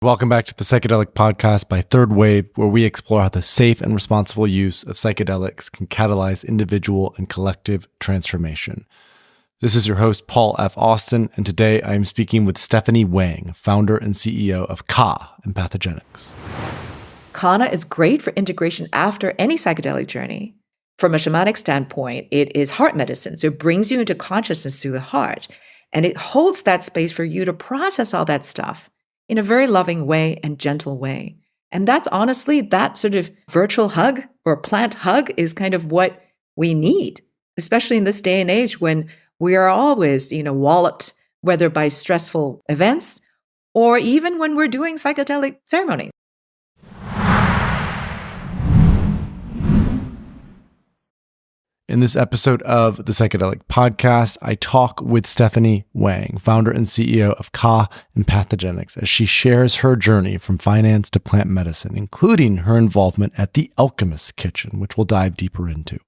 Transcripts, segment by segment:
Welcome back to the Psychedelic Podcast by Third Wave, where we explore how the safe and responsible use of psychedelics can catalyze individual and collective transformation. This is your host, Paul F. Austin, and today I am speaking with Stephanie Wang, founder and CEO of Empathogenics. Kanna is great for integration after any psychedelic journey. From a shamanic standpoint, it is heart medicine, so it brings you into consciousness through the heart, and it holds that space for you to process all that stuff in a very loving way and gentle way. And that's honestly, that sort of virtual hug or plant hug is kind of what we need, especially in this day and age when we are always, walloped, whether by stressful events or even when we're doing psychedelic ceremony. In this episode of the Psychedelic Podcast, I talk with Stephanie Wang, founder and CEO of Empathogenics, as she shares her journey from finance to plant medicine, including her involvement at the Alchemist kitchen, which we'll dive deeper into.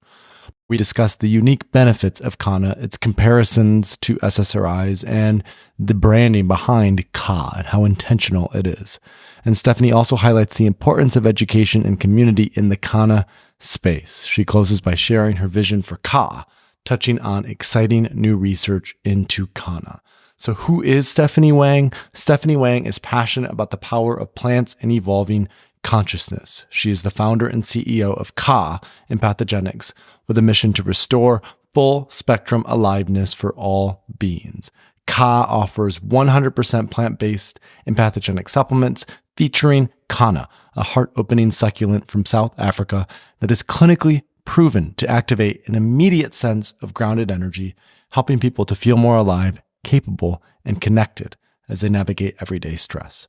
We discuss the unique benefits of Kanna, its comparisons to SSRIs, and the branding behind Ka and how intentional it is. And Stephanie also highlights the importance of education and community in the Kanna space. She closes by sharing her vision for Ka, touching on exciting new research into Kanna. So who is Stephanie Wang? Stephanie Wang is passionate about the power of plants and evolving consciousness. She is the founder and CEO of Empathogenics, with a mission to restore full spectrum aliveness for all beings. Ka offers 100% plant-based empathogenic supplements featuring Kanna, a heart-opening succulent from South Africa that is clinically proven to activate an immediate sense of grounded energy, helping people to feel more alive, capable, and connected as they navigate everyday stress.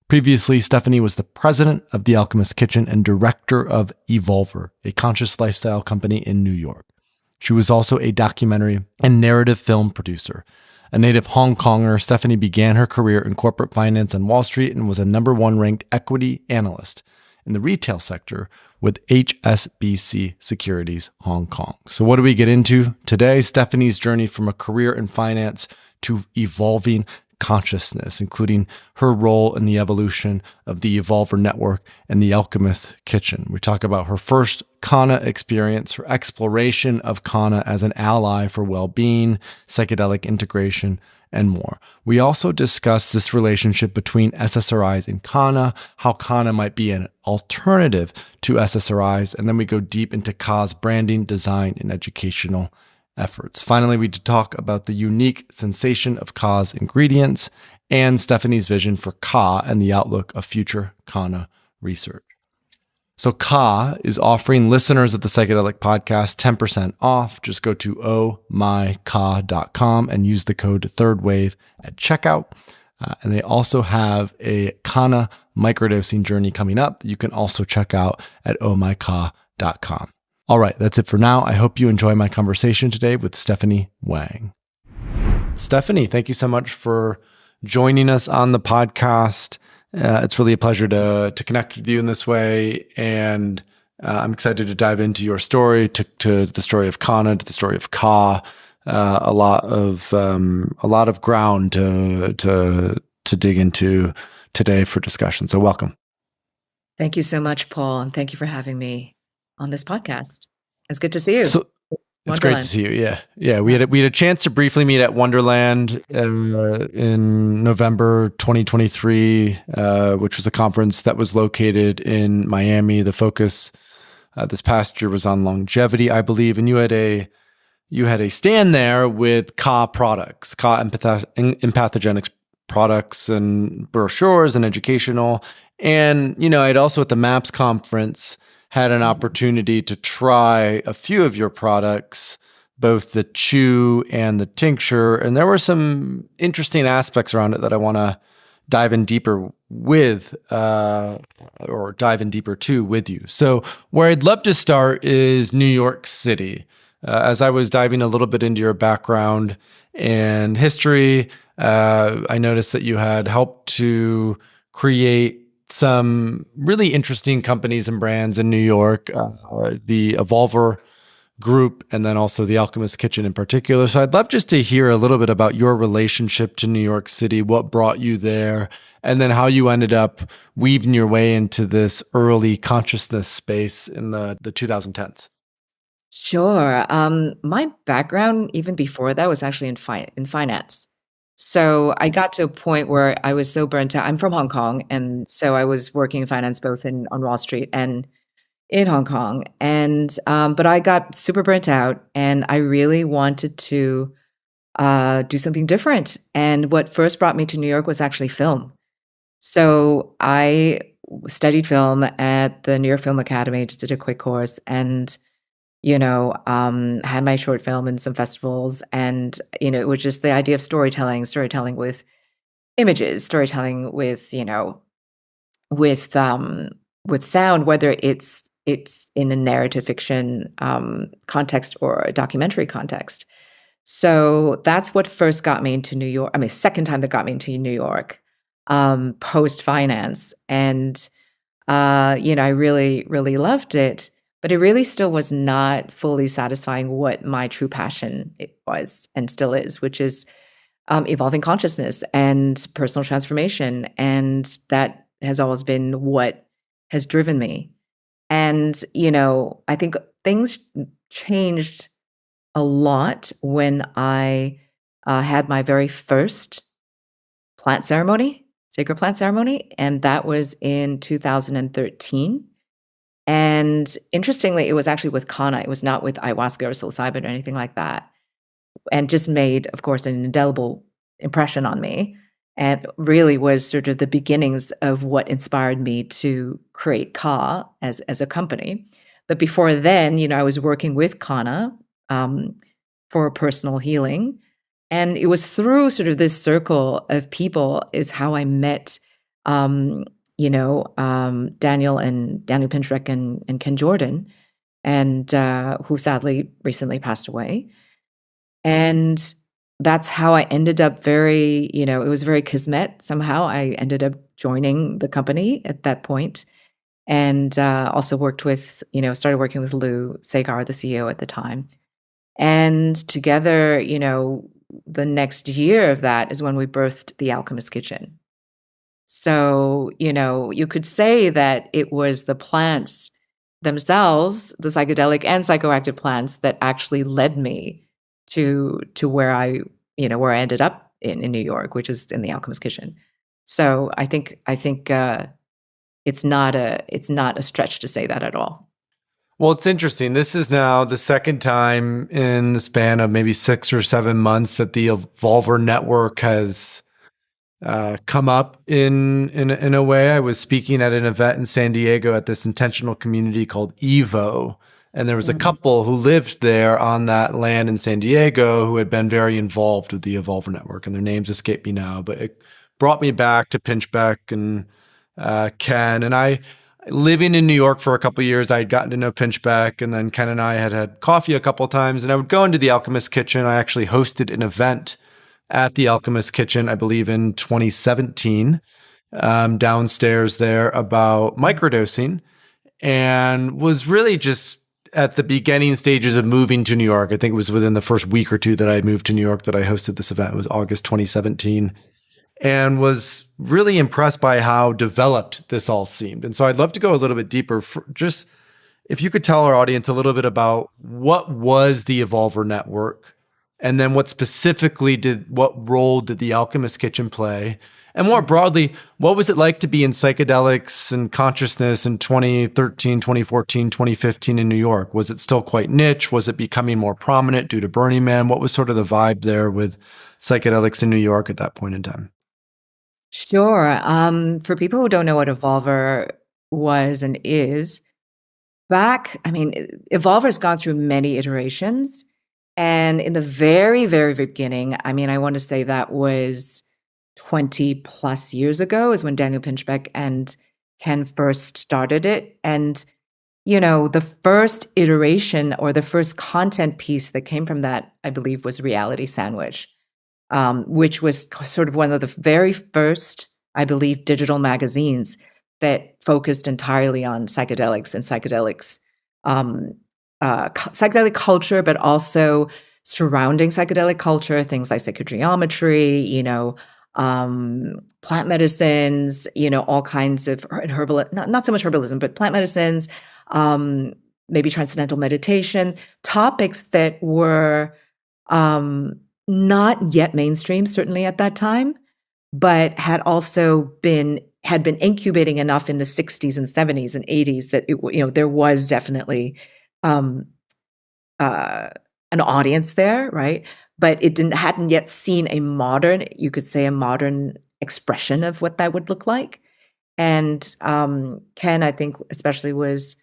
Previously, Stephanie was the president of the Alchemist Kitchen and director of Evolver, a conscious lifestyle company in New York. She was also a documentary and narrative film producer. A native Hong Konger, Stephanie began her career in corporate finance on Wall Street and was a #1 ranked equity analyst in the retail sector with HSBC Securities Hong Kong. So what do we get into today? Stephanie's journey from a career in finance to evolving consciousness, including her role in the evolution of the Evolver network and the Alchemist kitchen. We talk about her first Kanna experience, her exploration of Kanna as an ally for well-being, psychedelic integration, and more. We also discuss this relationship between SSRIs and Kanna, how Kanna might be an alternative to SSRIs, and then we go deep into Ka's branding, design, and educational efforts. Finally, we talk about the unique sensation of Ka's ingredients and Stephanie's vision for Ka and the outlook of future Kanna research. So Ka is offering listeners of the Psychedelic Podcast 10% off. Just go to ohmyka.com and use the code ThirdWave at checkout. And they also have a Kanna microdosing journey coming up that you can also check out at ohmyka.com. All right, that's it for now. I hope you enjoy my conversation today with Stephanie Wang. Stephanie, thank you so much for joining us on the podcast. It's really a pleasure to connect with you in this way, and I'm excited to dive into your story, to the story of Kanna, to the story of Ka. A lot of ground to dig into today for discussion. So welcome. Thank you so much, Paul, and thank you for having me on this podcast. It's good to see you. So it's great to see you. Yeah. We had a chance to briefly meet at Wonderland in November 2023, which was a conference that was located in Miami. The focus this past year was on longevity, I believe, and you had a stand there with Ka products, Empathogenics products, and brochures and educational. And I'd also at the MAPS conference had an opportunity to try a few of your products, both the chew and the tincture. And there were some interesting aspects around it that I want to dive in deeper with, or dive in deeper to with you. So where I'd love to start is New York City. As I was diving a little bit into your background and history, I noticed that you had helped to create some really interesting companies and brands in New York. The Evolver group and then also the Alchemist Kitchen in particular. So I'd love just to hear a little bit about your relationship to New York City, what brought you there, and then how you ended up weaving your way into this early consciousness space in the 2010s. Sure. My background, even before that, was actually in finance. So I got to a point where I was so burnt out. I'm from Hong Kong, and so I was working in finance both on Wall Street and in Hong Kong. And but I got super burnt out, and I really wanted to do something different. And what first brought me to New York was actually film. So I studied film at the New York Film Academy, just did a quick course, and had my short film in some festivals. And, it was just the idea of storytelling with images, storytelling with sound, whether it's in a narrative fiction context or a documentary context. So that's what first got me into New York. I mean, second time that got me into New York, post finance. And, I really, really loved it. But it really still was not fully satisfying what my true passion it was and still is, which is evolving consciousness and personal transformation. And that has always been what has driven me. And, I think things changed a lot when I had my very first sacred plant ceremony. And that was in 2013. And interestingly, it was actually with Kanna. It was not with ayahuasca or psilocybin or anything like that. And just made, of course, an indelible impression on me. And really was sort of the beginnings of what inspired me to create Ka as a company. But before then, I was working with Kanna for personal healing. And it was through sort of this circle of people is how I met Daniel Pinchbeck and Ken Jordan, and who sadly recently passed away. And that's how I ended up it was very kismet. Somehow I ended up joining the company at that point, and also started working with Lou Sagar, the CEO at the time. And together, the next year of that is when we birthed the Alchemist Kitchen. So, you could say that it was the plants themselves, the psychedelic and psychoactive plants, that actually led me to where where I ended up in New York, which is in the Alchemist Kitchen. So I think it's not a stretch to say that at all. Well, it's interesting. This is now the second time in the span of maybe 6 or 7 months that the Evolver Network has come up in a way. I was speaking at an event in San Diego at this intentional community called Evo, and there was a couple who lived there on that land in San Diego who had been very involved with the Evolver Network, and their names escape me now, but it brought me back to Pinchbeck and Ken. And I, living in New York for a couple of years, I had gotten to know Pinchbeck, and then Ken and I had coffee a couple of times, and I would go into the Alchemist Kitchen. I actually hosted an event at the Alchemist Kitchen, I believe in 2017, downstairs there about microdosing, and was really just at the beginning stages of moving to New York. I think it was within the first week or two that I moved to New York that I hosted this event. It was August 2017, and was really impressed by how developed this all seemed. And so I'd love to go a little bit deeper. Just if you could tell our audience a little bit about what was the Evolver Network, and then what role did the Alchemist Kitchen play? And more broadly, what was it like to be in psychedelics and consciousness in 2013, 2014, 2015 in New York? Was it still quite niche? Was it becoming more prominent due to Burning Man? What was sort of the vibe there with psychedelics in New York at that point in time? Sure. For people who don't know what Evolver was and is, Evolver's gone through many iterations. And in the very, very beginning, I want to say that was 20 plus years ago is when Daniel Pinchbeck and Ken first started it. And, the first iteration or the first content piece that came from that, I believe, was Reality Sandwich, which was sort of one of the very first, I believe, digital magazines that focused entirely on psychedelics and psychedelics psychedelic culture, but also surrounding psychedelic culture, things like psychogeometry, plant medicines, all kinds of herbal, not so much herbalism, but plant medicines, maybe transcendental meditation, topics that were not yet mainstream, certainly at that time, but had been incubating enough in the 60s and 70s and 80s that there was definitely an audience there, right? But it hadn't yet seen a modern expression of what that would look like. And Ken, I think, especially was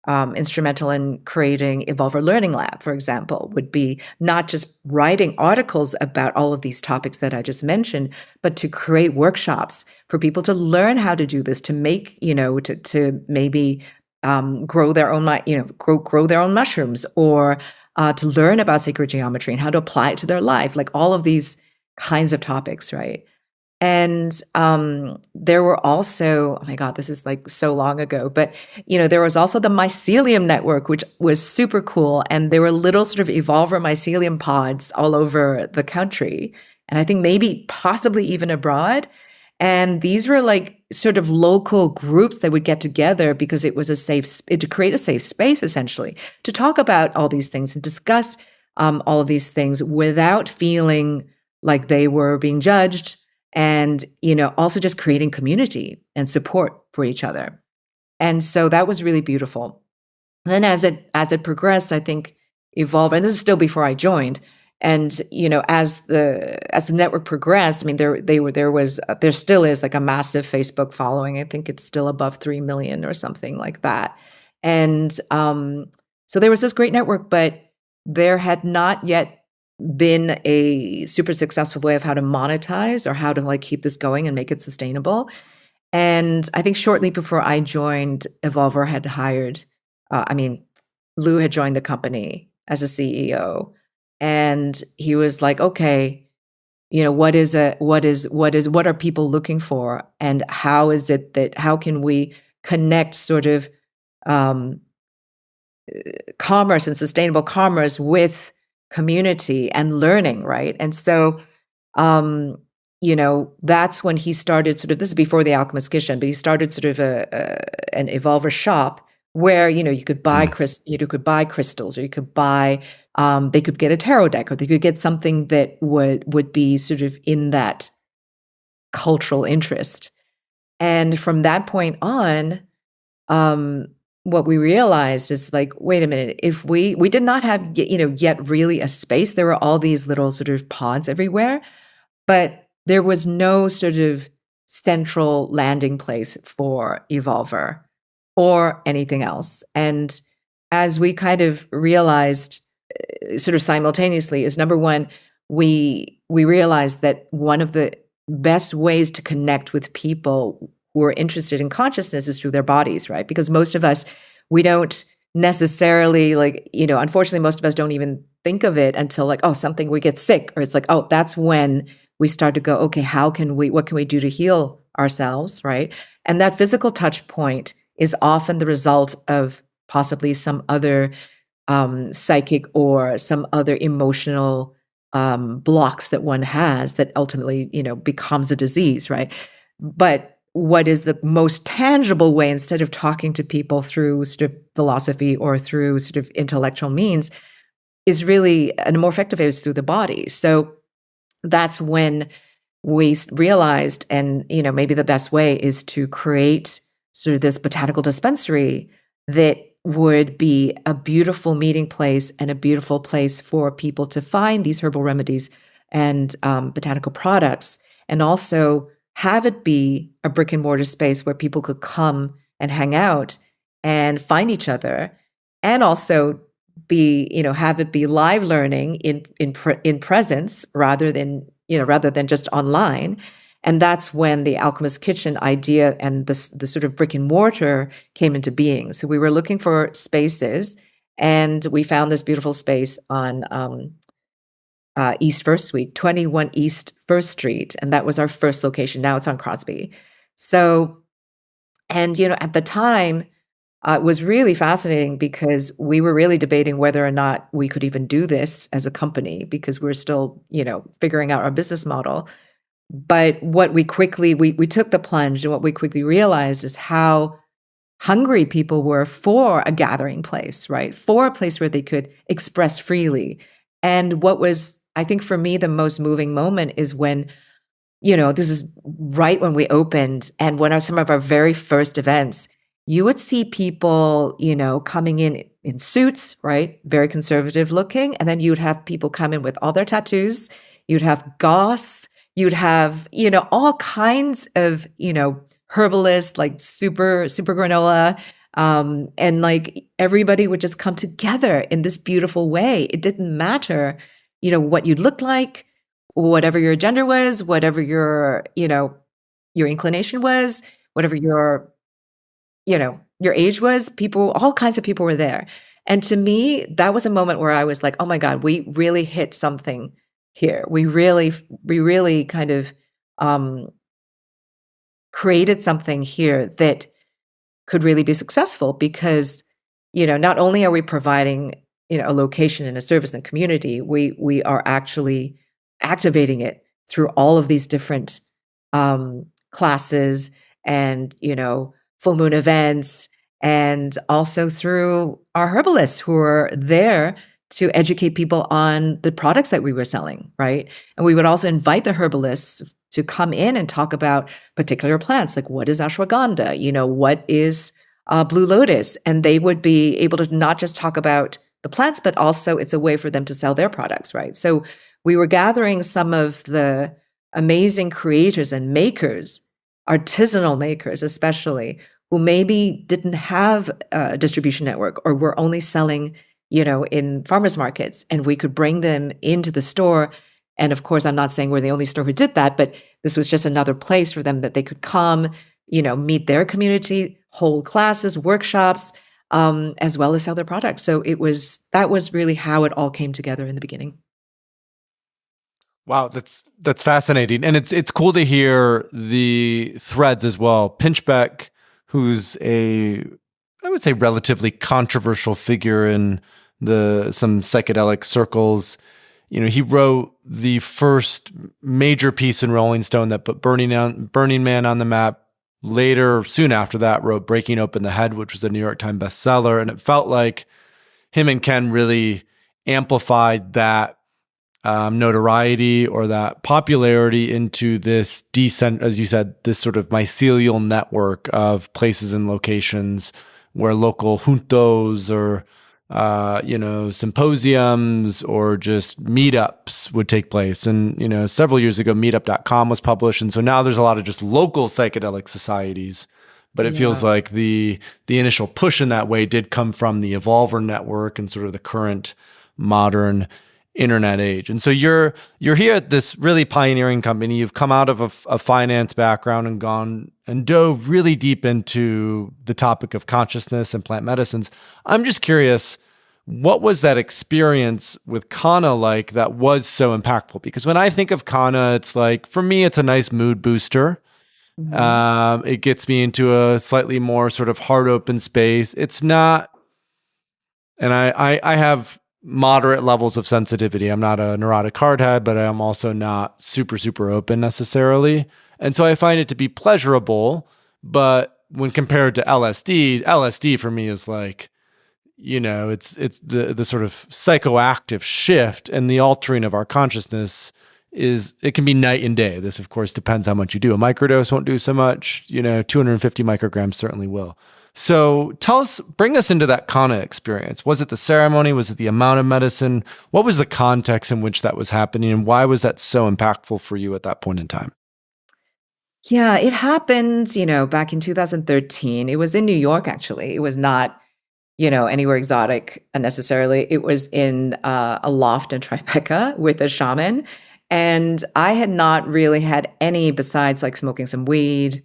instrumental in creating Evolver Learning Lab, for example, would be not just writing articles about all of these topics that I just mentioned, but to create workshops for people to learn how to do this, to make, to maybe grow their own, grow their own mushrooms, or to learn about sacred geometry and how to apply it to their life, like all of these kinds of topics, right? And there were also, oh my God, this is like so long ago, but there was also the mycelium network, which was super cool. And there were little sort of Evolver mycelium pods all over the country. And I think maybe possibly even abroad. And these were like sort of local groups that would get together because it was to create a safe space, essentially, to talk about all these things and discuss all of these things without feeling like they were being judged. And, also just creating community and support for each other. And so that was really beautiful. And then as it progressed, I think Evolve, and this is still before I joined. And, as the network progressed, I mean, there still is like a massive Facebook following. I think it's still above 3 million or something like that. And so there was this great network, but there had not yet been a super successful way of how to monetize or how to like keep this going and make it sustainable. And I think shortly before I joined, Evolver had hired, Lou had joined the company as a CEO, and he was like, okay, what are people looking for, and how can we connect sort of commerce and sustainable commerce with community and learning, right? And so, that's when he started sort of, this is before the Alchemist Kitchen, but he started sort of an Evolver shop where, you could buy crystals, or you could buy, they could get a tarot deck, or they could get something that would be sort of in that cultural interest. And from that point on, what we realized is like, wait a minute, if we did not have, yet really a space, there were all these little sort of pods everywhere, but there was no sort of central landing place for Evolver or anything else. And as we kind of realized sort of simultaneously is, number one, we realized that one of the best ways to connect with people who are interested in consciousness is through their bodies, right? Because most of us, we don't necessarily unfortunately, most of us don't even think of it until like, oh, we get sick, or it's like, oh, that's when we start to go, okay, what can we do to heal ourselves, right? And that physical touch point is often the result of possibly some other psychic or some other emotional blocks that one has that ultimately, becomes a disease, right? But what is the most tangible way, instead of talking to people through sort of philosophy or through sort of intellectual means, is really, and a more effective way is through the body. So that's when we realized, and maybe the best way is to create sort of this botanical dispensary that would be a beautiful meeting place and a beautiful place for people to find these herbal remedies and botanical products, and also have it be a brick and mortar space where people could come and hang out and find each other, and also have it be live learning in presence rather than just online. And that's when the Alchemist Kitchen idea and the sort of brick and mortar came into being. So we were looking for spaces, and we found this beautiful space on East First Street, 21 East First Street. And that was our first location. Now it's on Crosby. So, and, at the time, was really fascinating because we were really debating whether or not we could even do this as a company because we're still, figuring out our business model. But what we took the plunge, and what we quickly realized is how hungry people were for a gathering place, right? For a place where they could express freely. And what was, I think for me, the most moving moment is when, this is right when we opened and one of some of our very first events, you would see people, coming in suits, right? Very conservative looking. And then you'd have people come in with all their tattoos. You'd have goths. You'd have, all kinds of, herbalists, like super, super granola. And like everybody would just come together in this beautiful way. It didn't matter, what you looked like, whatever your gender was, whatever your inclination was, whatever your age was, all kinds of people were there. And to me, that was a moment where I was like, oh my God, we really hit something here. We really kind of created something here that could really be successful because, not only are we providing, a location and a service in the community, we are actually activating it through all of these different classes and, full moon events, and also through our herbalists who are there to educate people on the products that we were selling, right? And we would also invite the herbalists to come in and talk about particular plants, like what is ashwagandha, what is blue lotus, and they would be able to not just talk about the plants, but also it's a way for them to sell their products, right? So we were gathering some of the amazing creators and makers, artisanal makers especially, who maybe didn't have a distribution network or were only selling, in farmers markets, and we could bring them into the store. And of course, I'm not saying we're the only store who did that, but this was just another place for them that they could come, meet their community, hold classes, workshops, as well as sell their products. So that was really how it all came together in the beginning. Wow, that's fascinating, and it's cool to hear the threads as well. Pinchbeck, who's I would say relatively controversial figure in some psychedelic circles. He wrote the first major piece in Rolling Stone that put Burning Man on the map. Later, soon after that, wrote Breaking Open the Head, which was a New York Times bestseller. And it felt like him and Ken really amplified that notoriety or that popularity into this as you said, this sort of mycelial network of places and locations where local juntos or symposiums or just meetups would take place. And, several years ago, meetup.com was published. And so now there's a lot of just local psychedelic societies, but it feels like the initial push in that way did come from the Evolver network and sort of the current modern internet age. And so you're here at this really pioneering company. You've come out of a finance background and gone and dove really deep into the topic of consciousness and plant medicines. I'm just curious, what was that experience with Kanna like that was so impactful? Because when I think of Kanna, it's like, for me, it's a nice mood booster. Mm-hmm. It gets me into a slightly more sort of heart open space. It's not, and I have moderate levels of sensitivity. I'm not a neurotic hardhead, but I'm also not super, super open necessarily. And so I find it to be pleasurable. But when compared to LSD for me is like, it's the sort of psychoactive shift and the altering of our consciousness it can be night and day. This, of course, depends how much you do. A microdose won't do so much. 250 micrograms certainly will. So bring us into that Kanna experience. Was it the ceremony? Was it the amount of medicine? What was the context in which that was happening? And why was that so impactful for you at that point in time? Yeah, it happened, back in 2013. It was in New York, actually. It was not, anywhere exotic necessarily. It was in a loft in Tribeca with a shaman. And I had not really had any besides like smoking some weed.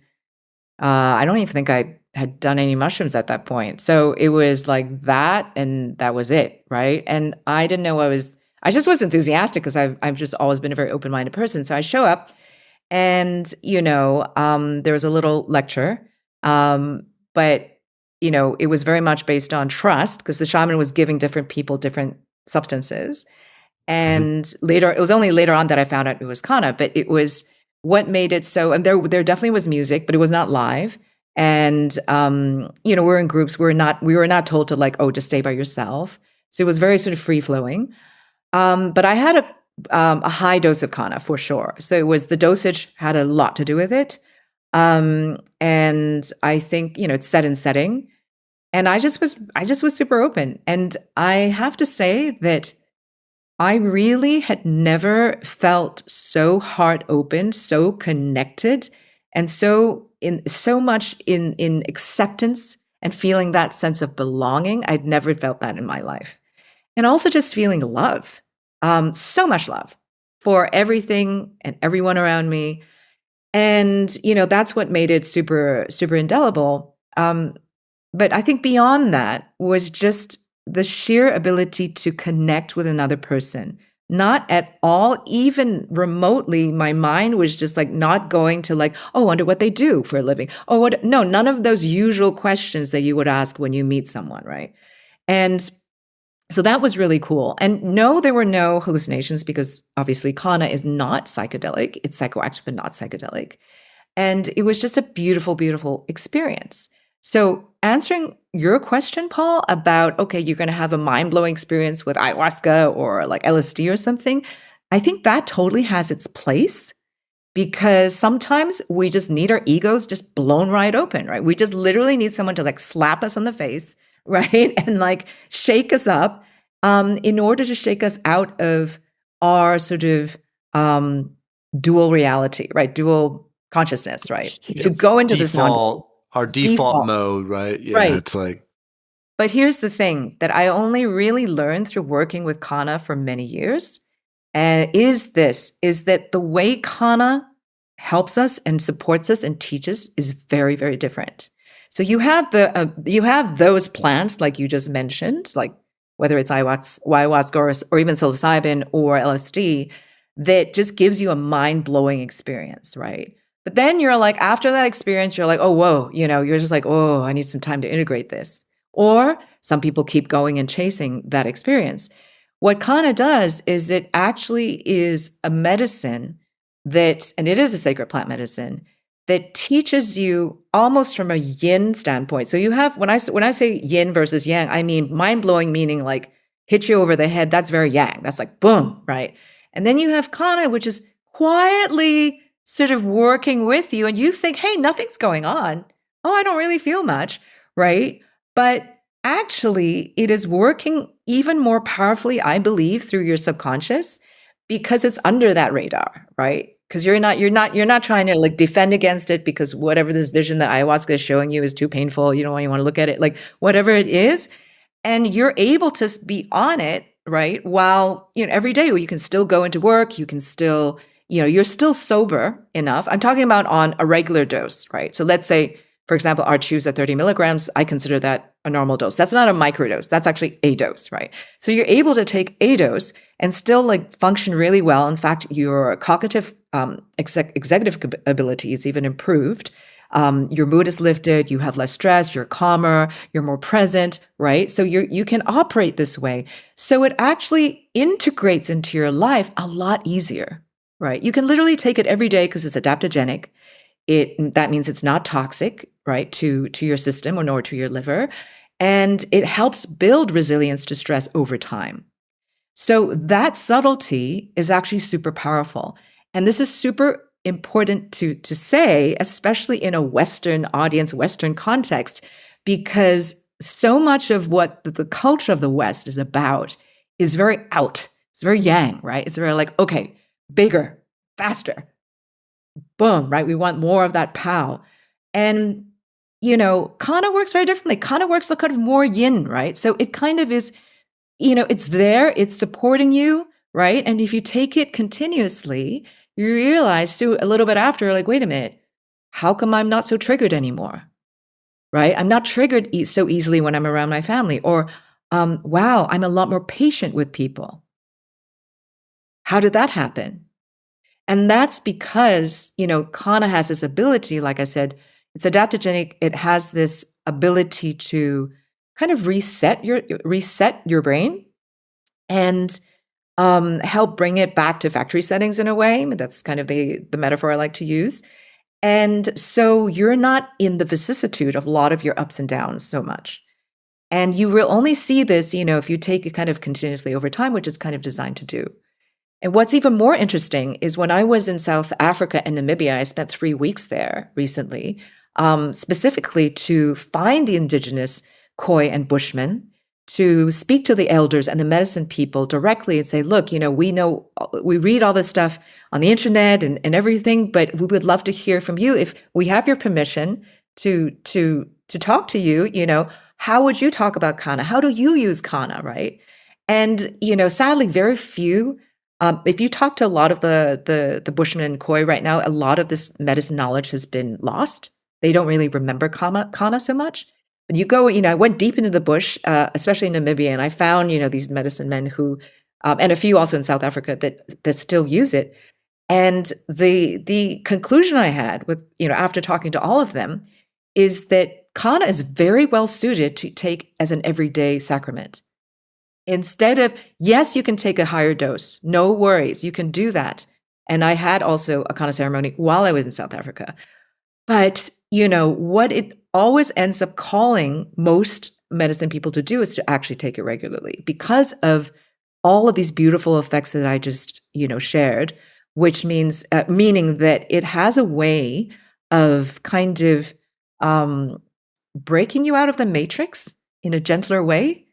I don't even think I had done any mushrooms at that point. So it was like that, and that was it, right? And I didn't know I just was enthusiastic because I've just always been a very open-minded person. So I show up and, there was a little lecture, but it was very much based on trust because the shaman was giving different people different substances. And later, it was only later on that I found out it was Kanna, but it was what made it so, and there definitely was music, but it was not live. And, we're in groups. We were not told to like, oh, just stay by yourself. So it was very sort of free flowing. But I had a high dose of Kanna for sure. So it was the dosage had a lot to do with it. And I think, it's set and setting. And I just was super open. And I have to say that I really had never felt so heart open, so connected, and so much in acceptance and feeling that sense of belonging. I'd never felt that in my life. And also just feeling love, so much love for everything and everyone around me. And, that's what made it super, super indelible. But I think beyond that was just the sheer ability to connect with another person. Not at all, even remotely, my mind was just like not going to like, oh, I wonder what they do for a living. Oh, what? No, none of those usual questions that you would ask when you meet someone, right? And so that was really cool. And no, there were no hallucinations because obviously Kanna is not psychedelic. It's psychoactive, but not psychedelic. And it was just a beautiful, beautiful experience. So answering your question, Paul, about, okay, you're going to have a mind-blowing experience with ayahuasca or like LSD or something, I think that totally has its place because sometimes we just need our egos just blown right open, right? We just literally need someone to like slap us on the face, right? And like shake us up in order to shake us out of our sort of dual reality, right? Dual consciousness, right? Yeah. To go into this our default mode, right? Yeah, right. It's like. But here's the thing that I only really learned through working with Kanna for many years, is that the way Kanna helps us and supports us and teaches is very, very different. So you have those plants like you just mentioned, like whether it's ayahuasca or even psilocybin or LSD, that just gives you a mind-blowing experience, right? But then you're like, after that experience, you're like, oh, whoa, you're just like, oh, I need some time to integrate this. Or some people keep going and chasing that experience. What Kanna does is it actually is a medicine and it is a sacred plant medicine that teaches you almost from a yin standpoint. So you have, when I say yin versus yang, I mean mind-blowing, meaning like hit you over the head. That's very yang. That's like boom, right? And then you have Kanna, which is quietly sort of working with you and you think, hey, nothing's going on. Oh, I don't really feel much, right? But actually, it is working even more powerfully, I believe, through your subconscious because it's under that radar, right? Because you're not trying to like defend against it because whatever this vision that ayahuasca is showing you is too painful. You don't want to look at it, like whatever it is, and you're able to be on it, right? While every day you can still go into work, you can still you're still sober enough. I'm talking about on a regular dose, right? So let's say, for example, our choose at 30 milligrams, I consider that a normal dose. That's not a microdose. That's actually a dose, right? So you're able to take a dose and still like function really well. In fact, your cognitive executive ability is even improved. Your mood is lifted. You have less stress. You're calmer. You're more present, right? So you can operate this way. So it actually integrates into your life a lot easier. Right. You can literally take it every day because it's adaptogenic. That means it's not toxic, right, to your system or nor to your liver. And it helps build resilience to stress over time. So that subtlety is actually super powerful. And this is super important to say, especially in a Western audience, Western context, because so much of what the culture of the West is about is very out. It's very yang, right? It's very like, okay, bigger, faster, boom, right? We want more of that pow. And, Kanna works very differently. Kanna works kind of more yin, right? So it kind of is, it's there, it's supporting you, right? And if you take it continuously, you realize too, a little bit after, like, wait a minute, how come I'm not so triggered anymore, right? I'm not triggered so easily when I'm around my family. Or, wow, I'm a lot more patient with people. How did that happen? And that's because, Kanna has this ability, like I said, it's adaptogenic. It has this ability to kind of reset your brain and help bring it back to factory settings in a way. That's kind of the metaphor I like to use. And so you're not in the vicissitude of a lot of your ups and downs so much. And you will only see this, if you take it kind of continuously over time, which it's kind of designed to do. And what's even more interesting is when I was in South Africa and Namibia, I spent 3 weeks there recently, specifically to find the indigenous Khoi and Bushmen, to speak to the elders and the medicine people directly and say, look, we read all this stuff on the internet and everything, but we would love to hear from you. If we have your permission to talk to you, how would you talk about Kanna? How do you use Kanna, right? And, sadly, very few, if you talk to a lot of the Bushmen and Khoi right now, a lot of this medicine knowledge has been lost. They don't really remember Kanna so much. But you go, I went deep into the bush, especially in Namibia, and I found, these medicine men who, and a few also in South Africa that still use it. And the conclusion I had with, after talking to all of them is that Kanna is very well suited to take as an everyday sacrament. Instead of, yes, you can take a higher dose. No worries. You can do that. And I had also a Kanna ceremony while I was in South Africa. But, what it always ends up calling most medicine people to do is to actually take it regularly because of all of these beautiful effects that I just, shared, which means, meaning that it has a way of kind of breaking you out of the matrix in a gentler way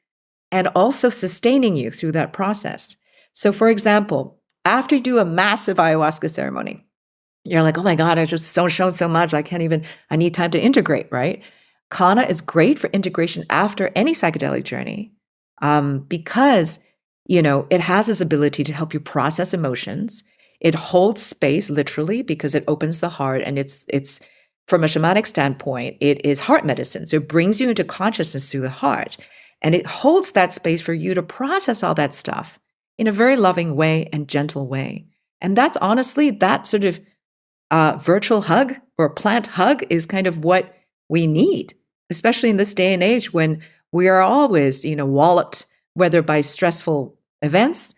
and also sustaining you through that process. So, for example, after you do a massive ayahuasca ceremony, you're like, oh my God, I just shown so much. I need time to integrate, right? Kanna is great for integration after any psychedelic journey because, it has this ability to help you process emotions. It holds space literally because it opens the heart, and it's from a shamanic standpoint, it is heart medicine. So it brings you into consciousness through the heart, and it holds that space for you to process all that stuff in a very loving way and gentle way. And that's honestly, that sort of virtual hug or plant hug is kind of what we need, especially in this day and age when we are always, walloped, whether by stressful events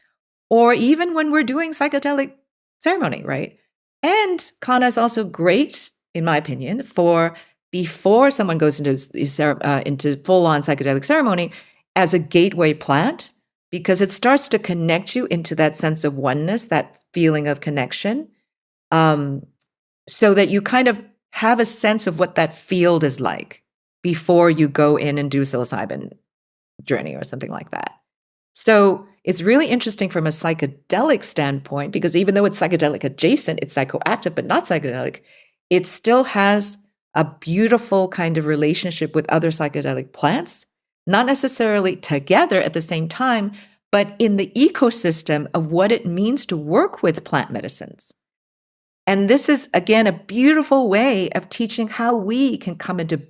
or even when we're doing psychedelic ceremony, right? And Kanna is also great, in my opinion, for before someone goes into full-on psychedelic ceremony as a gateway plant, because it starts to connect you into that sense of oneness, that feeling of connection. So that you kind of have a sense of what that field is like before you go in and do psilocybin journey or something like that. So it's really interesting from a psychedelic standpoint, because even though it's psychedelic adjacent, it's psychoactive, but not psychedelic, it still has a beautiful kind of relationship with other psychedelic plants, not necessarily together at the same time, but in the ecosystem of what it means to work with plant medicines. And this is, again, a beautiful way of teaching how we can come into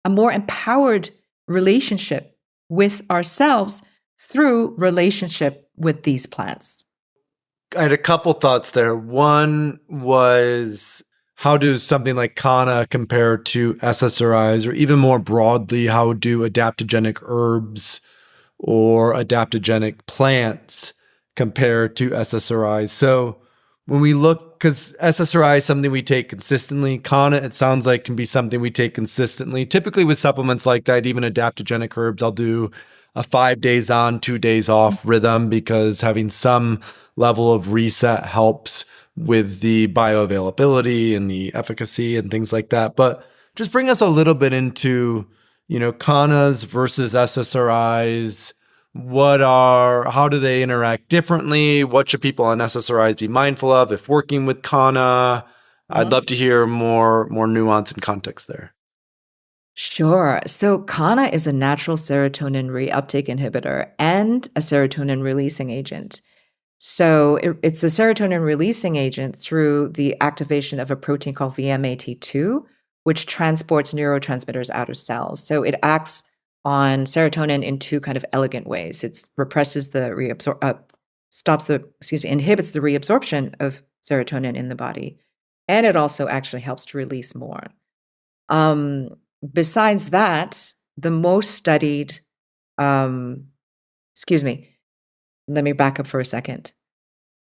a more empowered relationship with ourselves through relationship with these plants. I had a couple thoughts there. One was, how does something like Kanna compare to SSRIs, or even more broadly, how do adaptogenic herbs or adaptogenic plants compare to SSRIs? So when we look, because SSRI is something we take consistently, Kanna, it sounds like, can be something we take consistently. Typically with supplements like that, even adaptogenic herbs, I'll do a 5 days on, 2 days off rhythm, because having some level of reset helps with the bioavailability and the efficacy and things like that. But just bring us a little bit into, Kannas versus SSRIs. How do they interact differently? What should people on SSRIs be mindful of if working with Kanna? I'd love to hear more nuance and context there. Sure. So Kanna is a natural serotonin reuptake inhibitor and a serotonin releasing agent. So it's a serotonin releasing agent through the activation of a protein called VMAT2, which transports neurotransmitters out of cells. So it acts on serotonin in two kind of elegant ways. It inhibits the reabsorption of serotonin in the body, and it also actually helps to release more. besides that, the most studied, excuse me, let me back up for a second.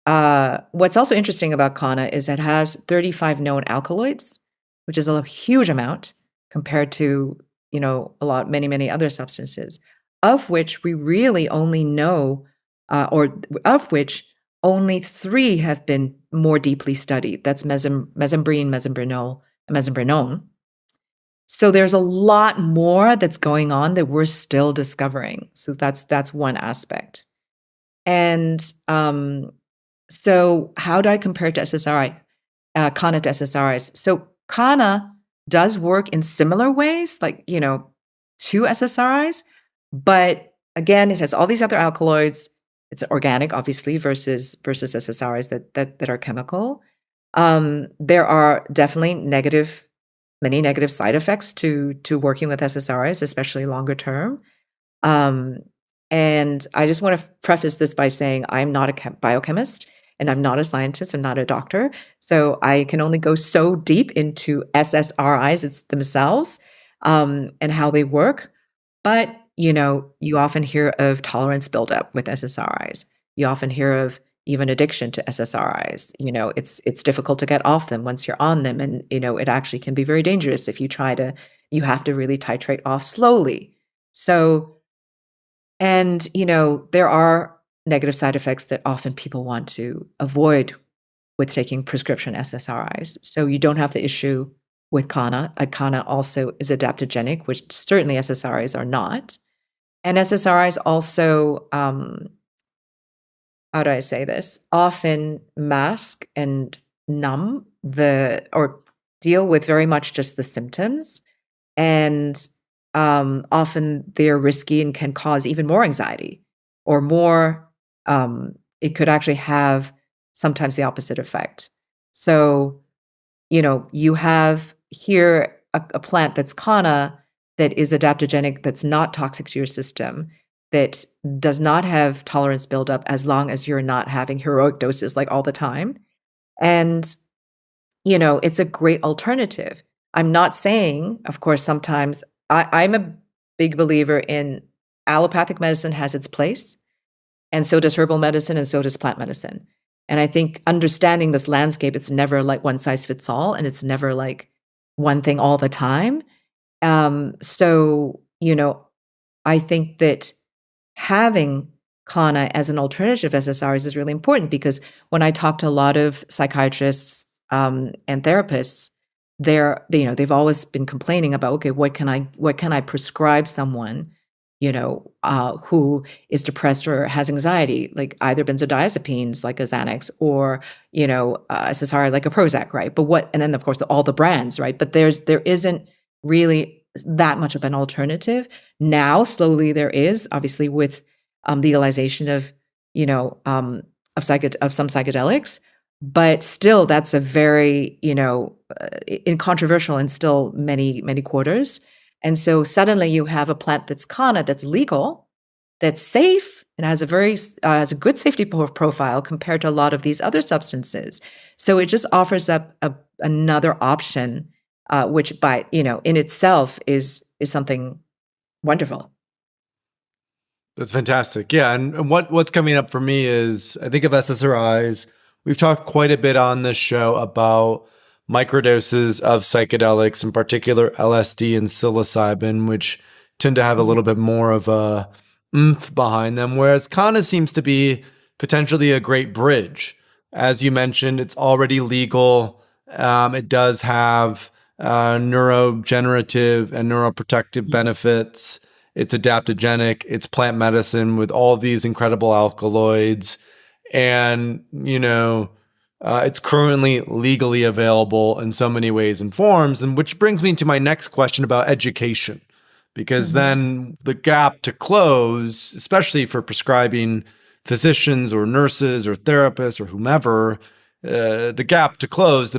What's also interesting about Kanna is it has 35 known alkaloids, which is a huge amount compared to, many other substances, of which we really only know, or of which only 3 have been more deeply studied. That's mesembrine, mesembrinol, and mesembrinone. So there's a lot more that's going on that we're still discovering. So that's one aspect. And so how do I compare it to SSRI, Kanna to SSRIs? So Kanna does work in similar ways, like, to SSRIs, but again, it has all these other alkaloids. It's organic, obviously, versus SSRIs that are chemical. There are definitely many negative side effects to working with SSRIs, especially longer term. And I just want to preface this by saying I'm not a biochemist and I'm not a scientist. I'm not a doctor. So I can only go so deep into SSRIs themselves, and how they work. But, you often hear of tolerance buildup with SSRIs. You often hear of even addiction to SSRIs. It's difficult to get off them once you're on them. And, it actually can be very dangerous if you have to really titrate off slowly. So, and, there are negative side effects that often people want to avoid with taking prescription SSRIs. So you don't have the issue with Kanna. Kanna also is adaptogenic, which certainly SSRIs are not. And SSRIs also, how do I say this? Often mask and numb or deal with very much just the symptoms. And often they're risky and can cause even more anxiety or more, it could actually have sometimes the opposite effect. So, you have here a plant that's Kanna that is adaptogenic, that's not toxic to your system, that does not have tolerance buildup as long as you're not having heroic doses like all the time. And, it's a great alternative. I'm not saying, of course, sometimes I'm a big believer in allopathic medicine has its place, and so does herbal medicine, and so does plant medicine. And I think understanding this landscape, it's never like one size fits all, and it's never like one thing all the time. So, I think that having Kanna as an alternative to SSRIs is really important because when I talk to a lot of psychiatrists and therapists, they've always been complaining about, okay, what can I prescribe someone, who is depressed or has anxiety, like either benzodiazepines like a Xanax or, SSRI like a Prozac, right? And then of course all the brands, right? But there isn't really that much of an alternative. Now, slowly there is, obviously with legalization of, of some psychedelics, but still that's a very, controversial in still many quarters. And so suddenly you have a plant that's Kanna, that's legal, that's safe, and has a good safety profile compared to a lot of these other substances. So it just offers up another option, which in itself is something wonderful. That's fantastic. Yeah. And what's coming up for me is I think of SSRIs. We've talked quite a bit on this show about microdoses of psychedelics, in particular LSD and psilocybin, which tend to have a little bit more of a oomph behind them, whereas Kanna seems to be potentially a great bridge. As you mentioned, it's already legal. It does have neurogenerative and neuroprotective benefits. It's adaptogenic. It's plant medicine with all these incredible alkaloids. And, it's currently legally available in so many ways and forms. And which brings me to my next question about education, because then the gap to close, especially for prescribing physicians or nurses or therapists or whomever, the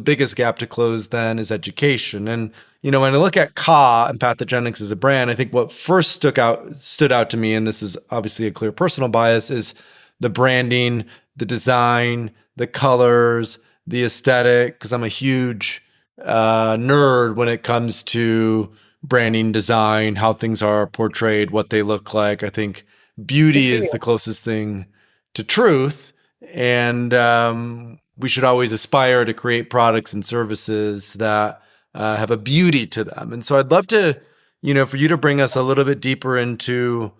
biggest gap to close then is education. And, when I look at Empathogenics as a brand, I think what first stood out to me, and this is obviously a clear personal bias, is the branding, the design, the colors, the aesthetic, because I'm a huge nerd when it comes to branding, design, how things are portrayed, what they look like. I think beauty is the closest thing to truth. And we should always aspire to create products and services that have a beauty to them. And so I'd love to, for you to bring us a little bit deeper into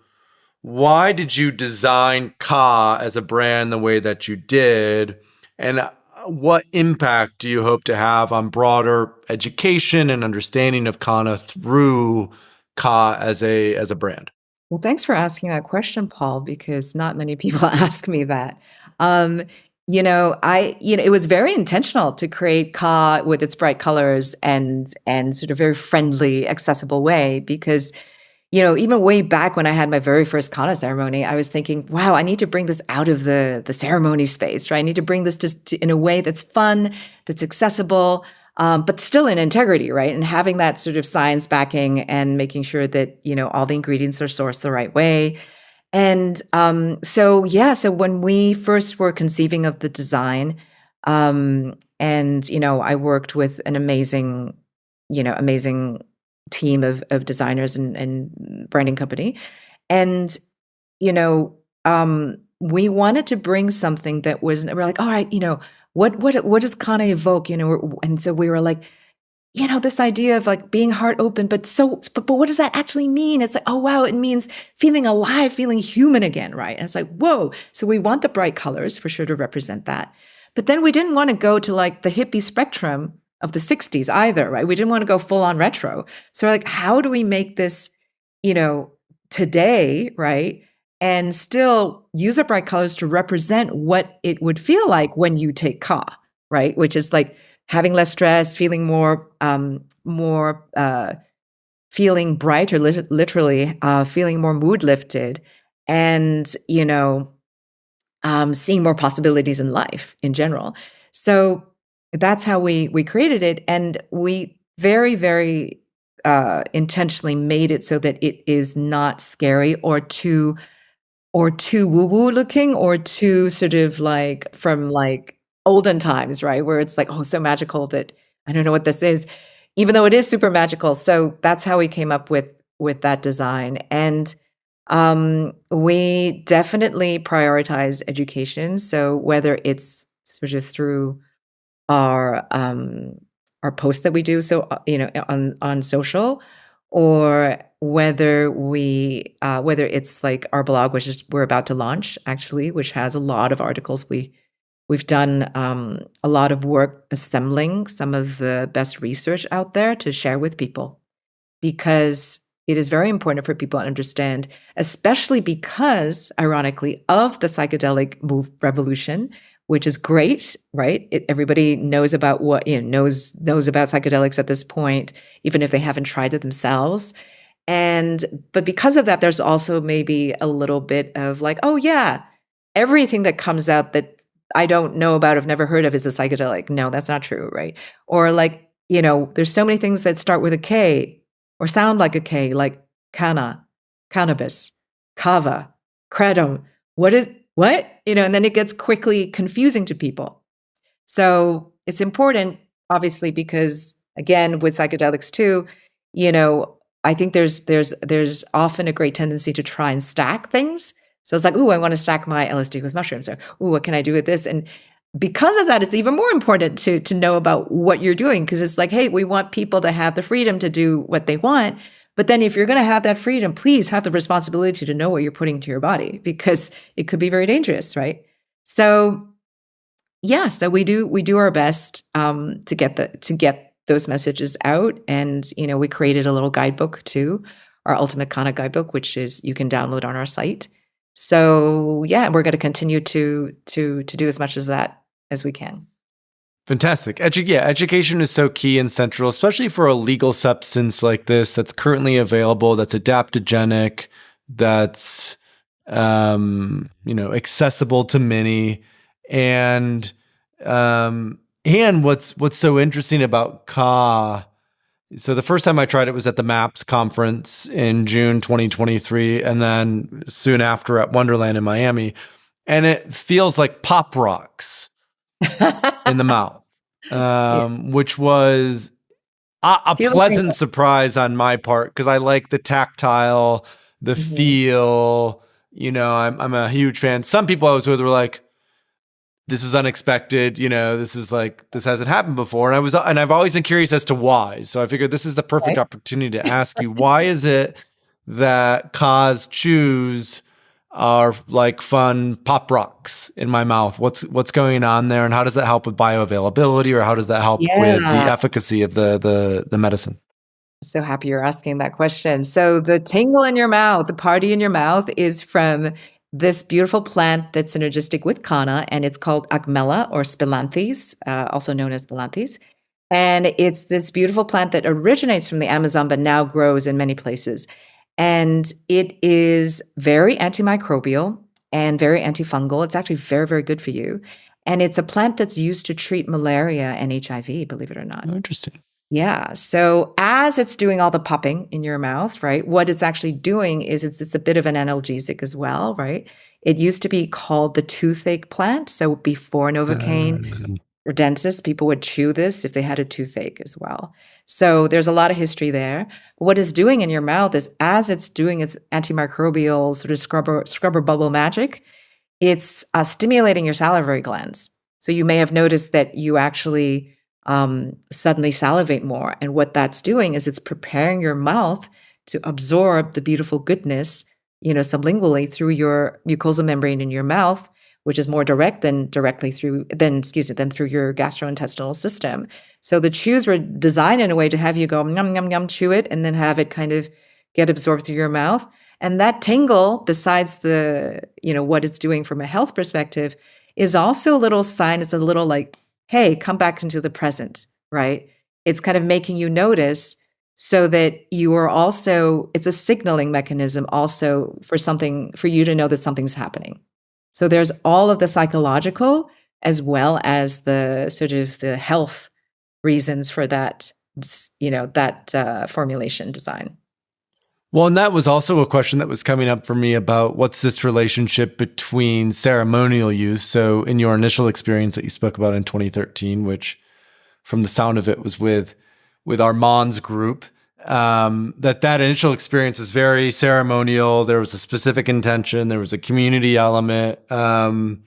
why did you design Ka as a brand the way that you did? And what impact do you hope to have on broader education and understanding of Kanna through Ka as a brand? Well, thanks for asking that question, Paul, because not many people ask me that. It was very intentional to create Ka with its bright colors and sort of very friendly, accessible way, because even way back when I had my very first Kanna ceremony, I was thinking, wow, I need to bring this out of the ceremony space, right? I need to bring this to in a way that's fun, that's accessible, but still in integrity, right? And having that sort of science backing and making sure that, all the ingredients are sourced the right way. And so when we first were conceiving of the design, I worked with an amazing team of designers and branding company. And, we wanted to bring something that was, we're like, all right, what does Kanna evoke? And so we were like, this idea of like being heart open, but what does that actually mean? It's like, oh, wow, it means feeling alive, feeling human again, right? And it's like, whoa. So we want the bright colors for sure to represent that. But then we didn't want to go to like the hippie spectrum of the 60s either, right? We didn't want to go full on retro. So we're like, how do we make this, today, right? And still use the bright colors to represent what it would feel like when you take Ka, right? Which is like having less stress, feeling more feeling bright, or literally feeling more mood lifted, and seeing more possibilities in life in general. So that's how we created it, and we very, very intentionally made it so that it is not scary or too woo-woo looking, or too sort of like from like olden times, right? Where it's like, oh, so magical that I don't know what this is, even though it is super magical. So that's how we came up with that design. And we definitely prioritize education. So whether it's sort of through our posts that we do, so on social, or whether it's like our blog, which is we're about to launch actually, which has a lot of articles. We've done a lot of work assembling some of the best research out there to share with people, because it is very important for people to understand, especially because, ironically, of the psychedelic revolution, which is great, right? Everybody knows about knows about psychedelics at this point, even if they haven't tried it themselves. But because of that, there's also maybe a little bit of like, oh yeah, everything that comes out that I don't know about, I've never heard of, is a psychedelic. No, that's not true, right? Or like, there's so many things that start with a K or sound like a K, like Kanna, cannabis, kava, kratom. What? And then it gets quickly confusing to people. So it's important, obviously, because again, with psychedelics too, I think there's often a great tendency to try and stack things. So it's like, ooh, I want to stack my LSD with mushrooms, or ooh, what can I do with this? And because of that, it's even more important to know about what you're doing, because it's like, hey, we want people to have the freedom to do what they want. But then if you're going to have that freedom, please have the responsibility to know what you're putting into your body, because it could be very dangerous, right? So yeah, so we do our best to get those messages out. And we created a little guidebook too, our Ultimate Kanna guidebook, which is you can download on our site. So yeah, we're going to continue to do as much of that as we can. Fantastic. Education is so key and central, especially for a legal substance like this that's currently available, that's adaptogenic, that's accessible to many. And what's so interesting about Ka, so the first time I tried it was at the MAPS conference in June 2023, and then soon after at Wonderland in Miami, and it feels like pop rocks in the mouth, Yes. which was a Feel the pleasant tingle. surprise on my part because I like the tactile, the Mhm. feel. I'm a huge fan. Some people I was with were like, this was unexpected. This is like, this hasn't happened before. And I've always been curious as to why. So I figured this is the perfect Right? opportunity to ask you, why is it that Kaz chews are like fun pop rocks in my mouth? What's going on there? And how does that help with bioavailability, or how does that help with the Yeah. efficacy of the medicine? So happy you're asking that question. So the tingle in your mouth, the party in your mouth is from this beautiful plant that's synergistic with Kanna, and it's called Agmella or Spilanthes, also known as Spilanthes. And it's this beautiful plant that originates from the Amazon, but now grows in many places. And it is very antimicrobial and very antifungal. It's actually very, very good for you. And it's a plant that's used to treat malaria and HIV, believe it or not. Oh, interesting. Yeah. So as it's doing all the popping in your mouth, right? What it's actually doing is it's a bit of an analgesic as well, right? It used to be called the toothache plant. So before Novocaine Um, or dentists, people would chew this if they had a toothache as well. So there's a lot of history there. What it's doing in your mouth is as it's doing its antimicrobial sort of scrubber bubble magic, it's stimulating your salivary glands. So you may have noticed that you actually suddenly salivate more. And what that's doing is it's preparing your mouth to absorb the beautiful goodness, sublingually through your mucosal membrane in your mouth, which is more direct than through your gastrointestinal system. So the chews were designed in a way to have you go yum yum yum, chew it, and then have it kind of get absorbed through your mouth. And that tingle, besides what it's doing from a health perspective, is also a little sign. It's a little like, hey, come back into the present, right? It's kind of making you notice so that you are also, it's a signaling mechanism also for you to know that something's happening. So there's all of the psychological as well as the sort of the health reasons for that, formulation design. Well, and that was also a question that was coming up for me about what's this relationship between ceremonial use. So in your initial experience that you spoke about in 2013, which from the sound of it was with Armand's group, that initial experience is very ceremonial. There was a specific intention. There was a community element. And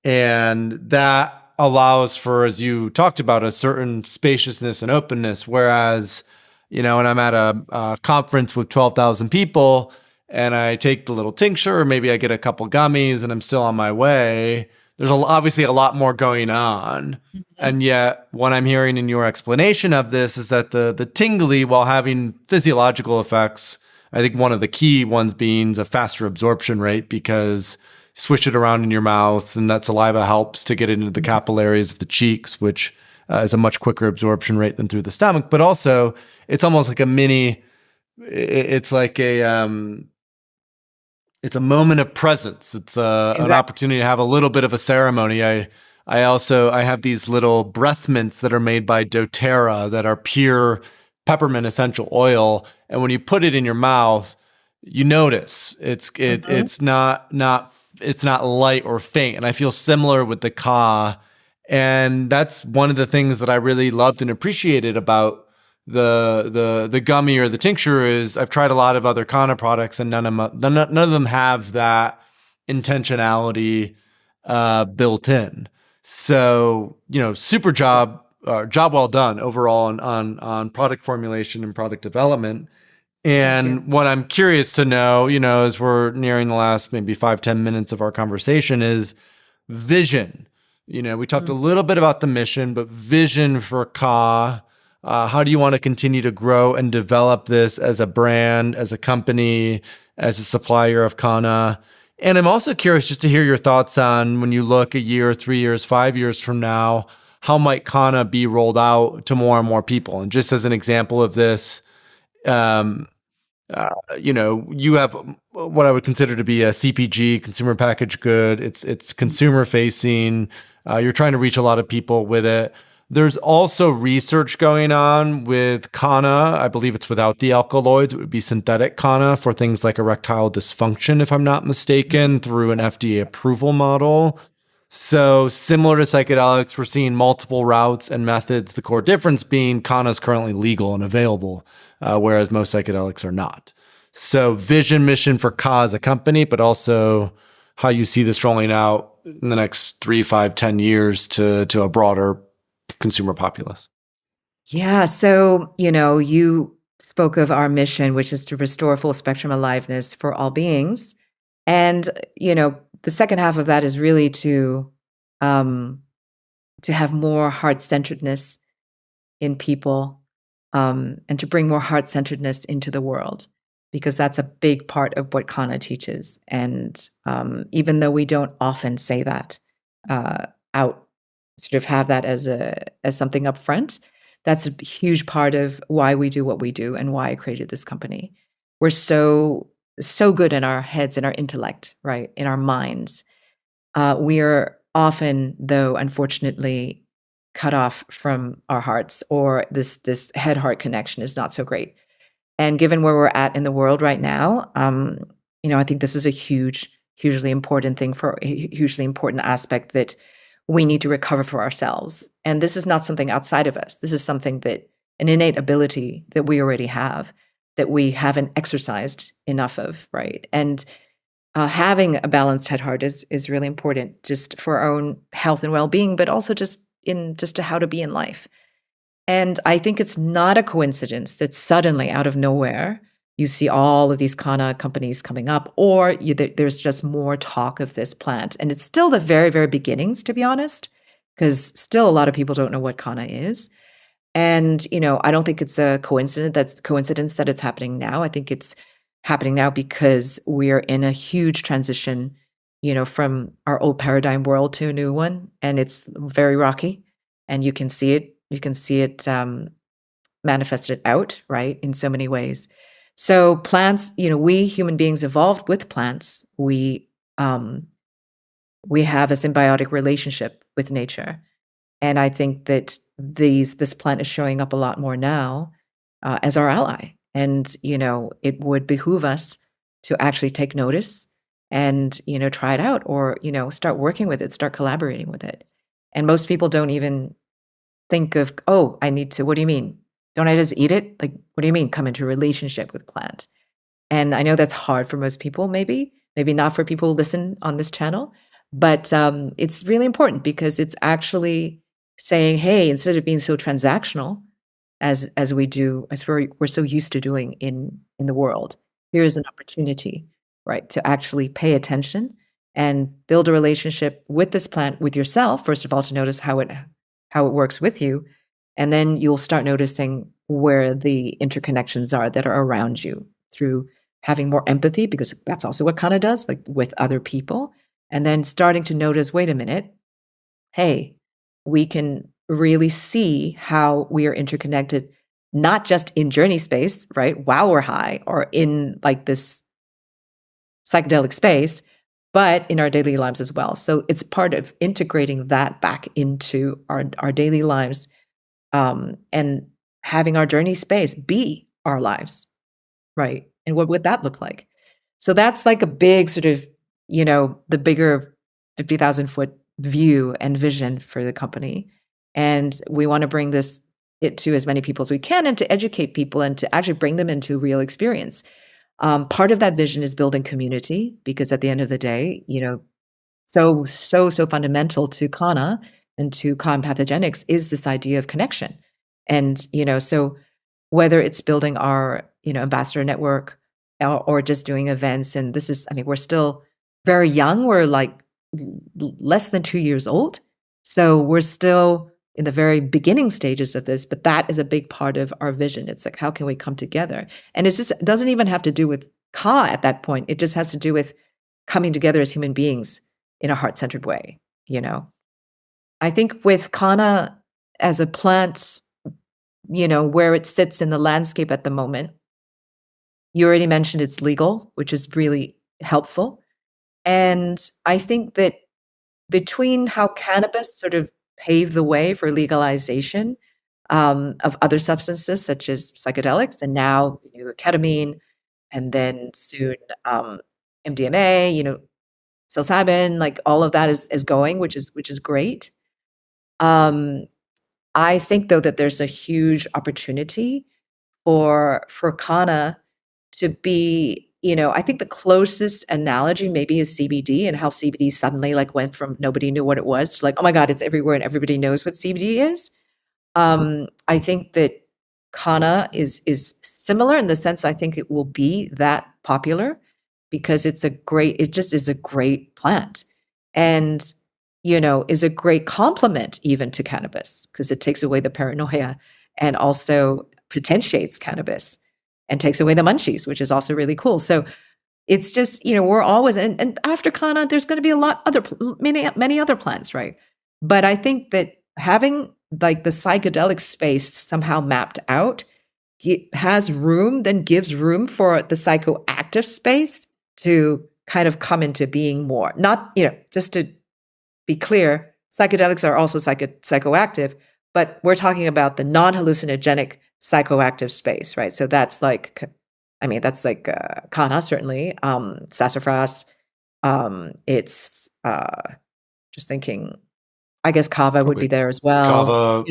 that allows for, as you talked about, a certain spaciousness and openness. Whereas, when I'm at a conference with 12,000 people and I take the little tincture, or maybe I get a couple gummies and I'm still on my way, there's obviously a lot more going on. Mhm. And yet, what I'm hearing in your explanation of this is that the tingly, while having physiological effects, I think one of the key ones being a faster absorption rate, because swish it around in your mouth and that saliva helps to get into the capillaries of the cheeks, which is a much quicker absorption rate than through the stomach. But also, it's almost like it's like it's a moment of presence. It's an Exactly. opportunity to have a little bit of a ceremony. I have these little breath mints that are made by doTERRA that are pure peppermint essential oil, and when you put it in your mouth, you notice it's not light or faint. And I feel similar with the Ka, and that's one of the things that I really loved and appreciated about the gummy or the tincture is I've tried a lot of other Kanna products and none of them have that intentionality built in. So, super job well done overall on product formulation and product development. Thank you. And what I'm curious to know, as we're nearing the last maybe 5-10 minutes of our conversation, is vision. We talked a little bit about the mission, but vision for Ka. How do you want to continue to grow and develop this as a brand, as a company, as a supplier of Kanna? And I'm also curious just to hear your thoughts on when you look a year, 3 years, 5 years from now, how might Kanna be rolled out to more and more people? And just as an example of this, you have what I would consider to be a CPG, consumer packaged good. It's consumer facing. You're trying to reach a lot of people with it. There's also research going on with Kanna. I believe it's without the alkaloids. It would be synthetic Kanna for things like erectile dysfunction, if I'm not mistaken, through an FDA approval model. So similar to psychedelics, we're seeing multiple routes and methods. The core difference being Kanna is currently legal and available, whereas most psychedelics are not. So vision, mission for Ka as a company, but also how you see this rolling out in the next 3, 5, 10 years to a broader consumer populace. Yeah. So, you spoke of our mission, which is to restore full spectrum aliveness for all beings. And, the second half of that is really um, to have more heart-centeredness in people, and to bring more heart-centeredness into the world, because that's a big part of what Kanna teaches. And even though we don't often say that out, sort of have that as something up front, that's a huge part of why we do what we do and why I created this company. We're so good in our heads, in our intellect, right, in our minds. We are often, though, unfortunately, cut off from our hearts, or this head heart connection is not so great. And given where we're at in the world right now, I think this is a hugely important thing, for a hugely important aspect that we need to recover for ourselves. And this is not something outside of us. This is something that, an innate ability that we already have, that we haven't exercised enough of, right? And having a balanced head heart is really important, just for our own health and well-being, but also just to how to be in life. And I think it's not a coincidence that suddenly, out of nowhere, you see all of these Kanna companies coming up, or there's just more talk of this plant. And it's still the very, very beginnings, to be honest, because still a lot of people don't know what Kanna is. And, I don't think it's a coincidence that it's happening now. I think it's happening now because we're in a huge transition, from our old paradigm world to a new one. And it's very rocky, and you can see it. You can see it manifested out, right, in so many ways. So plants, we human beings evolved with plants. We have a symbiotic relationship with nature, and I think that this plant is showing up a lot more now as our ally. And it would behoove us to actually take notice and try it out, or start working with it, start collaborating with it. And most people don't even think of, oh, I need to, what do you mean? Don't I just eat it? Like, what do you mean come into a relationship with plant? And I know that's hard for most people, maybe not for people who listen on this channel, but it's really important, because it's actually saying, hey, instead of being so transactional as we do, as we're so used to doing in the world, here is an opportunity, right, to actually pay attention and build a relationship with this plant, with yourself, first of all, to notice how it works with you. And then you'll start noticing where the interconnections are that are around you, through having more empathy, because that's also what Kanna does, like with other people. And then starting to notice, wait a minute, hey, we can really see how we are interconnected, not just in journey space, right, while we're high, or in like this psychedelic space, but in our daily lives as well. So it's part of integrating that back into our daily lives, and having our journey space be our lives, right? And what would that look like? So that's like a big sort of, the bigger 50,000 foot view and vision for the company. And we want to bring it to as many people as we can, and to educate people, and to actually bring them into real experience. Part of that vision is building community, because at the end of the day, so fundamental to Kanna and to Empathogenics is this idea of connection. And, so whether it's building our, ambassador network, or just doing events, and this is, I mean, we're still very young. We're like less than 2 years old. So we're still in the very beginning stages of this, but that is a big part of our vision. It's like, how can we come together? And it doesn't even have to do with Ka at that point. It just has to do with coming together as human beings in a heart-centered way, I think with Kanna as a plant, where it sits in the landscape at the moment, you already mentioned it's legal, which is really helpful. And I think that between how cannabis sort of paved the way for legalization of other substances such as psychedelics, and now ketamine, and then soon MDMA, psilocybin, like all of that is going, which is great. Um, I think though that there's a huge opportunity for Kanna to be, I think the closest analogy maybe is CBD, and how CBD suddenly like went from nobody knew what it was to like, oh my God, it's everywhere and everybody knows what CBD is. I think that Kanna is similar in the sense I think it will be that popular because it just is a great plant. And is a great complement even to cannabis because it takes away the paranoia and also potentiates cannabis and takes away the munchies, which is also really cool. So it's just, we're always, and after Kanna, there's going to be many other plants, right? But I think that having like the psychedelic space somehow mapped out gives room for the psychoactive space to kind of come into being more. Not, just to be clear, psychedelics are also psychoactive, but we're talking about the non-hallucinogenic psychoactive space, right? So that's like, Kanna, certainly, sassafras. It's just thinking, I guess kava would Probably be there as well. kava,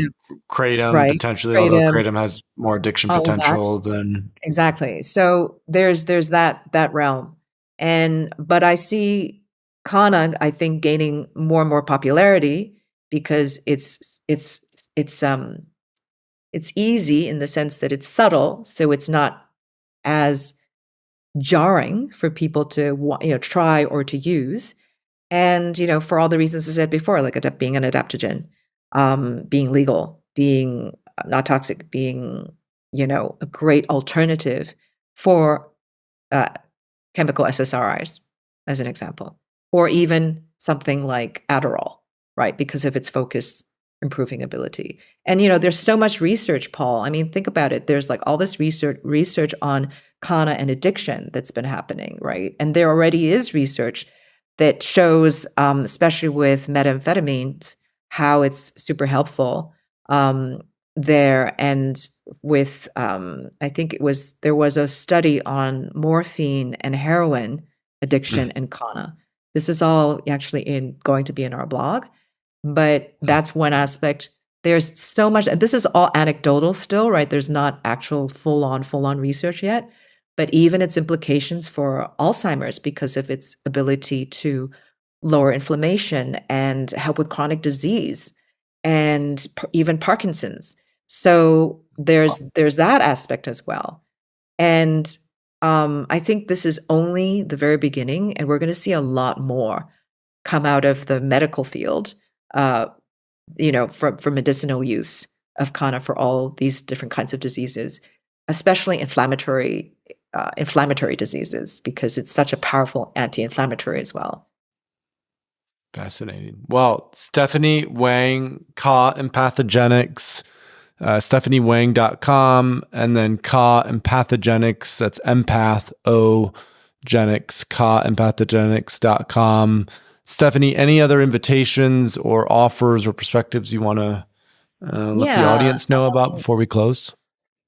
kratom Right. potentially, although Kratom, kratom has more addiction all of that. potential than. Exactly. So there's that realm. But I see Kanna, I think, gaining more and more popularity because it's easy in the sense that it's subtle, so it's not as jarring for people to try or to use. And for all the reasons I said before, like being an adaptogen, being legal, being not toxic, being a great alternative for chemical SSRIs, as an example, or even something like Adderall, right? Because of its focus improving ability. And there's so much research, Paul. I mean, think about it. There's like all this research on Kanna and addiction that's been happening, right? And there already is research that shows, especially with methamphetamines, how it's super helpful there. And with, I think there was a study on morphine and heroin addiction and Kanna. This is all actually going to be in our blog, but that's one aspect. There's so much, and this is all anecdotal still, right? There's not actual full-on research yet, but even its implications for Alzheimer's because of its ability to lower inflammation and help with chronic disease and even Parkinson's. So there's that aspect as well. And I think this is only the very beginning, and we're going to see a lot more come out of the medical field, for medicinal use of Kanna for all these different kinds of diseases, especially inflammatory diseases, because it's such a powerful anti-inflammatory as well. Fascinating. Well, Stephanie Wang, Ka Empathogenics, stephaniewang.com, and then Ka Empathogenics, that's empath, genics, kaempathogenics.com. Stephanie, any other invitations or offers or perspectives you want to let the audience know about before we close?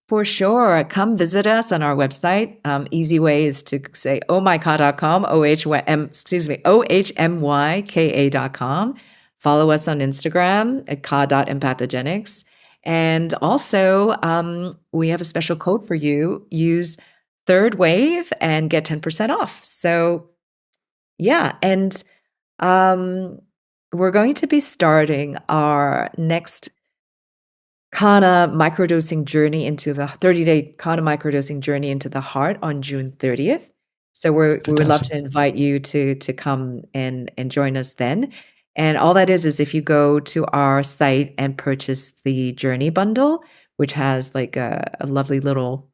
For sure. Come visit us on our website. Easy way is to say ohmyka.com, ohmyka.com. Follow us on Instagram at ka.empathogenics. And also, we have a special code for you. Use Third Wave and get 10% off. So yeah, and we're going to be starting our next Kanna microdosing journey into the 30-day Kanna microdosing journey into the heart on June 30th. So we would love to invite you to come and join us then. And all that is if you go to our site and purchase the journey bundle, which has like a lovely little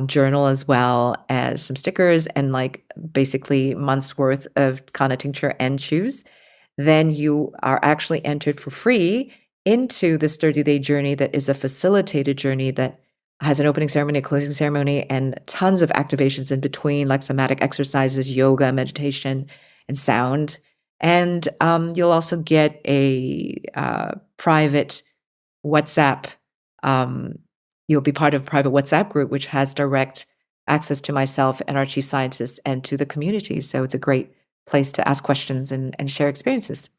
journal as well as some stickers and like basically months worth of Kanna tincture and chews, then you are actually entered for free into this 30-day journey that is a facilitated journey that has an opening ceremony, a closing ceremony, and tons of activations in between, like somatic exercises, yoga, meditation, and sound. And you'll also get a private WhatsApp. You'll be part of a private WhatsApp group, which has direct access to myself and our chief scientist and to the community. So it's a great place to ask questions and share experiences.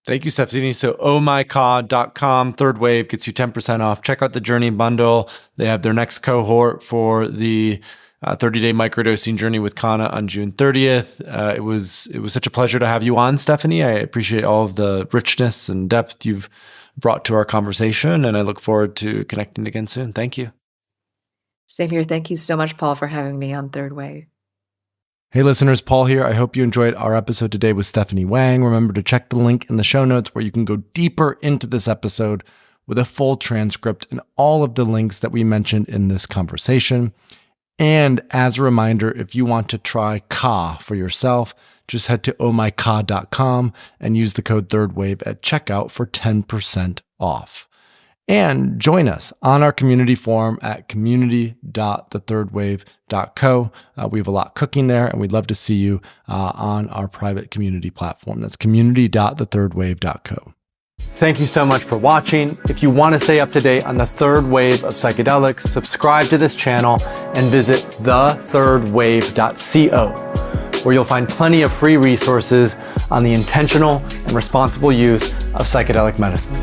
Thank you, Stephanie. So ohmycod.com, Third Wave gets you 10% off. Check out the Journey Bundle. They have their next cohort for the 30-day microdosing journey with Kanna on June 30th. It was such a pleasure to have you on, Stephanie. I appreciate all of the richness and depth you've brought to our conversation, and I look forward to connecting again soon. Thank you. Same here. Thank you so much, Paul, for having me on Third Wave. Hey listeners, Paul here. I hope you enjoyed our episode today with Stephanie Wang. Remember to check the link in the show notes where you can go deeper into this episode with a full transcript and all of the links that we mentioned in this conversation. And as a reminder, if you want to try Ka for yourself, just head to ohmyka.com and use the code ThirdWave at checkout for 10% off. And join us on our community forum at community.thethirdwave.co. We have a lot cooking there, and we'd love to see you on our private community platform. That's community.thethirdwave.co. Thank you so much for watching. If you want to stay up to date on the third wave of psychedelics, subscribe to this channel and visit thethirdwave.co, where you'll find plenty of free resources on the intentional and responsible use of psychedelic medicine.